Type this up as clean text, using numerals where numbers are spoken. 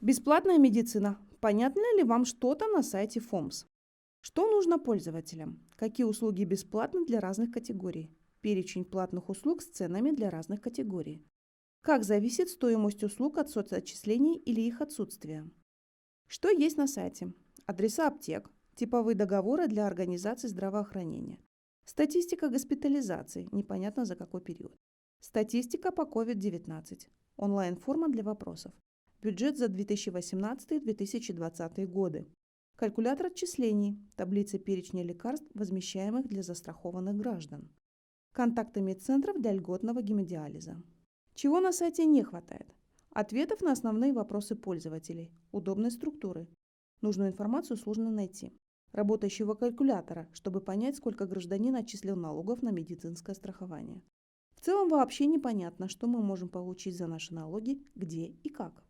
Бесплатная медицина. Понятно ли вам что-то на сайте ФОМС? Что нужно пользователям? Какие услуги бесплатны для разных категорий? Перечень платных услуг с ценами для разных категорий. Как зависит стоимость услуг от соцотчислений или их отсутствия? Что есть на сайте? Адреса аптек, типовые договоры для организаций здравоохранения. Статистика госпитализаций, непонятно за какой период. Статистика по COVID-19. Онлайн-форма для вопросов. Бюджет за 2018-2020 годы. Калькулятор отчислений. Таблица перечня лекарств, возмещаемых для застрахованных граждан. Контакты медцентров для льготного гемодиализа. Чего на сайте не хватает? Ответов на основные вопросы пользователей. Удобной структуры. Нужную информацию сложно найти. Работающего калькулятора, чтобы понять, сколько гражданин отчислил налогов на медицинское страхование. В целом вообще непонятно, что мы можем получить за наши налоги, где и как.